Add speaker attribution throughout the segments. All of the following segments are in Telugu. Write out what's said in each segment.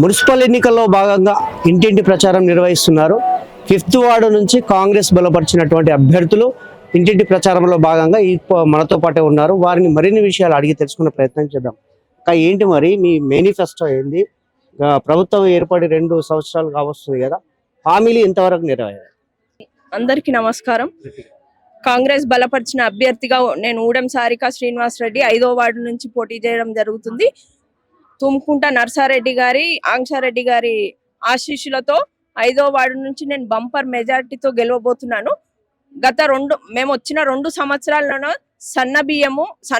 Speaker 1: మున్సిపల్ ఎన్నికల్లో భాగంగా ఇంటింటి ప్రచారం నిర్వహిస్తున్నారు. 5th వార్డు నుంచి కాంగ్రెస్ బలపరిచినటువంటి అభ్యర్థులు ఇంటింటి ప్రచారంలో భాగంగా మనతో పాటే ఉన్నారు. వారిని మరిన్ని విషయాలు అడిగి తెలుసుకునే ప్రయత్నం చేద్దాం. ఏంటి మరి మీ మేనిఫెస్టో ఏంది? ప్రభుత్వం ఏర్పడి 2 సంవత్సరాలు కావస్తుంది కదా, హామీలు ఇంతవరకు నెరవేరాయి?
Speaker 2: అందరికీ నమస్కారం. కాంగ్రెస్ బలపరిచిన అభ్యర్థిగా నేను ఊడెం సారికా శ్రీనివాస్ రెడ్డి 5వ వార్డు నుంచి పోటీ చేయడం జరుగుతుంది. తుమ్కుంట నర్సారెడ్డి గారి ఆంక్షారెడ్డి గారి ఆశీస్సులతో 5వ వార్డు నుంచి నేను బంపర్ మెజారిటీతో గెలవబోతున్నాను. మేము వచ్చిన 2 సంవత్సరాల్లోనూ సన్న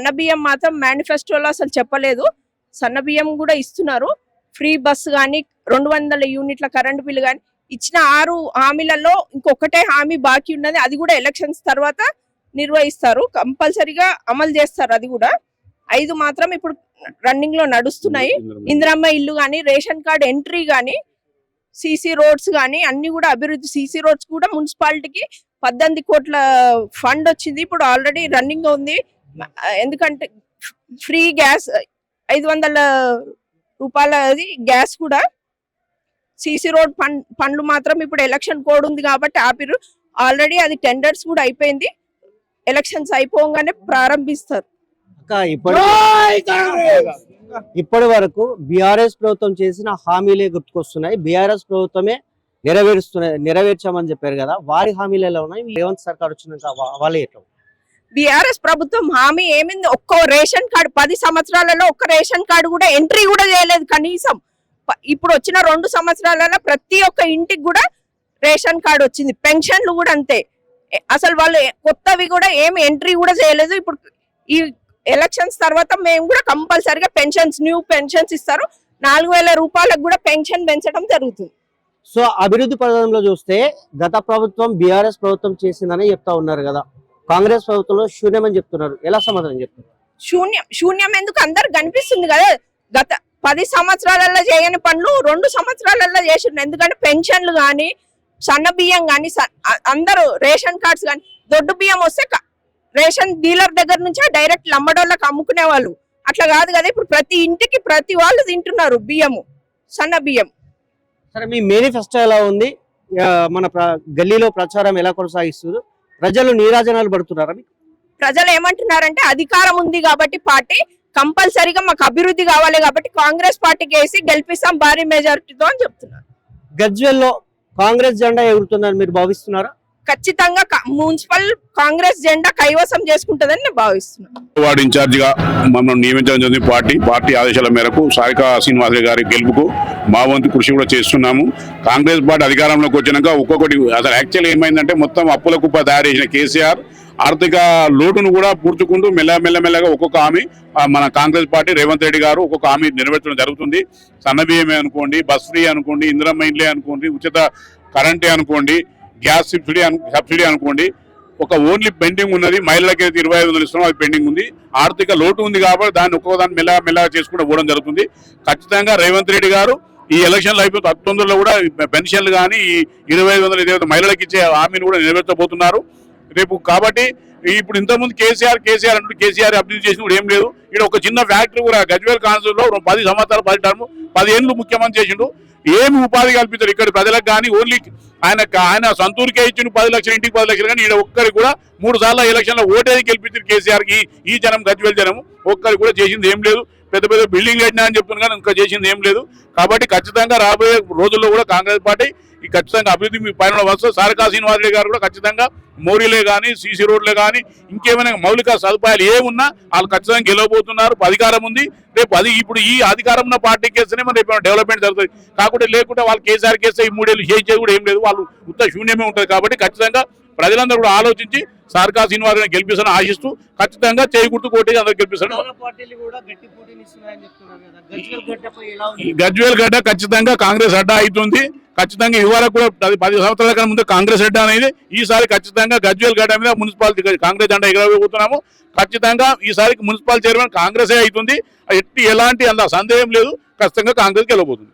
Speaker 2: బియ్యం మాత్రం మేనిఫెస్టోలో అసలు చెప్పలేదు. సన్న బియ్యం కూడా ఇస్తున్నారు. ఫ్రీ బస్సు కానీ 200 యూనిట్ల కరెంటు బిల్లు కానీ ఇచ్చిన 6 హామీలలో ఇంకొకటే హామీ బాకీ ఉన్నది. అది కూడా ఎలక్షన్స్ తర్వాత నిర్వహిస్తారు, కంపల్సరీగా అమలు చేస్తారు. అది కూడా 5 మాత్రం ఇప్పుడు రన్నింగ్ లో నడుస్తున్నాయి. ఇందిరమ్మ ఇల్లు కానీ, రేషన్ కార్డ్ ఎంట్రీ కానీ, సిసి రోడ్స్ కానీ అన్ని కూడా అభివృద్ధి. సిసి రోడ్స్ కూడా మున్సిపాలిటీకి 18 కోట్ల ఫండ్ వచ్చింది, ఇప్పుడు ఆల్రెడీ రన్నింగ్ ఉంది. ఎందుకంటే ఫ్రీ గ్యాస్ 500 రూపాయలది గ్యాస్ కూడా. సిసి రోడ్ పనులు మాత్రం ఇప్పుడు ఎలక్షన్ కోడ్ ఉంది కాబట్టి ఆపిరు. ఆల్రెడీ అది టెండర్స్ కూడా అయిపోయింది, ఎలక్షన్స్ అయిపోగానే ప్రారంభిస్తారు.
Speaker 1: ఇప్పటి వరకు బీఆర్ఎస్ ప్రభుత్వం చేసిన హామీలే గుర్తుకొస్తున్నాయి. బీఆర్ఎస్ ప్రభుత్వమే నెరవేర్చామని చెప్పారు కదా, వారి హామీలు ఎలా ఉన్నాయి? రేవంత్ సర్కార్ వచ్చినాక వాళ్ళే ఎట్లా?
Speaker 2: బీఆర్ఎస్ ప్రభుత్వం హామీ ఏమింది? ఒక్క రేషన్ కార్డు 10 సంవత్సరాలలో ఒక్క రేషన్ కార్డు కూడా ఎంట్రీ కూడా చేయలేదు కనీసం. ఇప్పుడు వచ్చిన 2 సంవత్సరాలలో ప్రతి ఒక్క ఇంటికి కూడా రేషన్ కార్డు వచ్చింది. పెన్షన్లు కూడా అంతే. అసలు వాళ్ళు కొత్తవి కూడా ఏమి ఎంట్రీ కూడా చేయలేదు. ఇప్పుడు ఈ ఎలక్షన్స్ తర్వాత మేము కూడా కంపల్సరిగా న్యూ పెన్షన్స్ ఇస్తారు. 4000 రూపాయలకు కూడా పెన్షన్ పెంచడం జరుగుతుంది.
Speaker 1: సో అభివృద్ధి పథకంలో చూస్తే గత ప్రభుత్వం బీఆర్ఎస్ ప్రభుత్వం చేసిందని చెప్తా ఉన్నారు కదా, కాంగ్రెస్ ప్రభుత్వంలో శూన్యమని చెప్తున్నారు. ఎలా సమాధానం చెప్తున్నారు?
Speaker 2: శూన్యం ఎందుకు? అందరు కనిపిస్తుంది కదా. గత 10 సంవత్సరాలలో చేయని పనులు 2 సంవత్సరాలలో చేసిండ్రు. ఎందుకంటే పెన్షన్లు కానీ, సన్న బియ్యం కానీ, అందరూ రేషన్ కార్డ్స్ కానీ, దొడ్డు బియ్యం వస్తే రేషన్ డీలర్ దగ్గర నుంచే డైరెక్ట్ లంబడోళ్ళకి అమ్ముకునే వాళ్ళు. అట్లా కాదు కదా, ఇప్పుడు ప్రతి ఇంటికి ప్రతి వాళ్ళు తింటున్నారు బియ్యము, సన్న బియ్యం.
Speaker 1: సరే, మీ మేనిఫెస్టో ఎలా ఉంది? మన గల్లీలో ప్రచారం ఎలా కొనసాగిస్తుంది? ప్రజలు నీరాజనాలు పడుతున్నారా?
Speaker 2: ప్రజలు ఏమంటున్నారంటే అధికారం ఉంది కాబట్టి పార్టీ కంపల్సరీగా మాకు అభివృద్ధి కావాలి కాబట్టి కాంగ్రెస్ పార్టీకి వేసి గెలిపిస్తాం భారీ మెజారిటీతో అని చెప్తున్నారు.
Speaker 1: గజ్వేల్లో కాంగ్రెస్ జెండా ఎగురుతుందని మీరు భావిస్తున్నారా?
Speaker 2: ఖచ్చితంగా మున్సిపల్ కాంగ్రెస్ జెండా కైవసం చేసుకుంటుందని నేను భావిస్తున్నాను.
Speaker 3: వార్డు ఇన్ఛార్జ్ గా మనం నియమించడం జరిగింది. పార్టీ ఆదేశాల మేరకు సారికా శ్రీనివాస్ గారి గెలుపుకు మా వంతు కృషి కూడా చేస్తున్నాము. కాంగ్రెస్ పార్టీ అధికారంలోకి వచ్చినాక ఒక్కొక్కటి అసలు యాక్చువల్ ఏమైందంటే మొత్తం అప్పుల కుప్ప తయారు చేసిన కేసీఆర్ ఆర్థిక లోటును కూడా పూడ్చుకుంటూ మెల్లగా ఒక్కొక్క హామీ మన కాంగ్రెస్ పార్టీ రేవంత్ రెడ్డి గారు ఒక్కొక్క హామీ నెరవేర్చడం జరుగుతుంది. సన్నబియ్యమే అనుకోండి, బస్ ఫ్రీ అనుకోండి, ఇందిరమ్మ ఇండ్లే అనుకోండి, ఉచిత కరెంటే అనుకోండి, గ్యాస్ సబ్సిడీ అనుకోండి. ఒక ఓన్లీ పెండింగ్ ఉన్నది మహిళలకి అయితే 2500 ఇస్తున్నాం, అది పెండింగ్ ఉంది. ఆర్థిక లోటు ఉంది కాబట్టి దాన్ని ఒక్కొక్కదాన్ని మెల్లగా చేసుకుంటూ పోవడం జరుగుతుంది. ఖచ్చితంగా రేవంత్ రెడ్డి గారు ఈ ఎలక్షన్లు అయిపోతే 19లో కూడా పెన్షన్లు కానీ 2500 మహిళలకు ఇచ్చే హామీని కూడా నెరవేర్చబోతున్నారు రేపు. కాబట్టి ఇప్పుడు ఇంతకుముందు కేసీఆర్ అంటూ కేసీఆర్ అభివృద్ధి చేసిన కూడా ఏం లేదు. ఇక్కడ ఒక చిన్న ఫ్యాక్టరీ కూడా గజ్వేల్ కాన్స్టిట్యూన్సీలో 10 సంవత్సరాలు 10 ఏళ్ళు ముఖ్యమంత్రి చేసిండు, ఏమి ఉపాధి కల్పించారు ఇక్కడ ప్రజలకు కానీ. ఓన్లీ ఆయన సొంతూరికే ఇచ్చిన 10 లక్షలు, ఇంటికి 10 లక్షలు. కానీ ఇక్కడ ఒక్కరికి కూడా 3 సార్లు ఎలక్షన్లో ఓటేది గెలిపించారు కేసీఆర్కి. ఈ జనం గజ్వేల్ జనం ఒక్కరికి కూడా చేసింది ఏం లేదు. పెద్ద బిల్డింగ్ కట్టినా అని చెప్తున్నారు కానీ ఇంకా చేసింది ఏం లేదు. కాబట్టి ఖచ్చితంగా రాబోయే రోజుల్లో కూడా కాంగ్రెస్ పార్టీ ఖచ్చితంగా అభివృద్ధి మీ పైన వస్తే సారికా శ్రీనివాస్ రెడ్డి గారు కూడా ఖచ్చితంగా మోరీలే కానీ, సీసీ రోడ్లే కానీ, ఇంకేమైనా మౌలిక సదుపాయాలు ఏమున్నా వాళ్ళు ఖచ్చితంగా గెలవబోతున్నారు. అధికారం ఉంది రేపు. ఇప్పుడు ఈ అధికారం ఉన్న పార్టీకి వేస్తేనే మన రేపు డెవలప్మెంట్ జరుగుతుంది. కాకుండా లేకుంటే వాళ్ళు కేసీఆర్ కేస్తే ఈ 3 ఏళ్ళు చేసేది కూడా ఏం లేదు, వాళ్ళు ఉత్త శూన్యమే ఉంటుంది. కాబట్టి ఖచ్చితంగా ప్రజలందరూ కూడా ఆలోచించి సారికా శ్రీనివాస్ రెడ్డిని గెలిపిస్తారని ఆశిస్తూ ఖచ్చితంగా చేయకూడదు కోటి అందరూ గెలిపిస్తారు. గజ్వేల్ గడ్డ ఖచ్చితంగా కాంగ్రెస్ అడ్డా అవుతుంది. ఖచ్చితంగా ఇవాళ కూడా 10 సంవత్సరాల కన్నా ముందు కాంగ్రెస్ అడ్డా అనేది, ఈసారి ఖచ్చితంగా గజ్వేల్ గడ్డ మీద మున్సిపాలిటీ కాంగ్రెస్ జెండా ఎగరబోతున్నాము. ఖచ్చితంగా ఈసారి మున్సిపల్ చైర్మన్ కాంగ్రెస్ అవుతుంది. ఎలాంటి సందేహం లేదు, ఖచ్చితంగా కాంగ్రెస్ గెలవబోతుంది.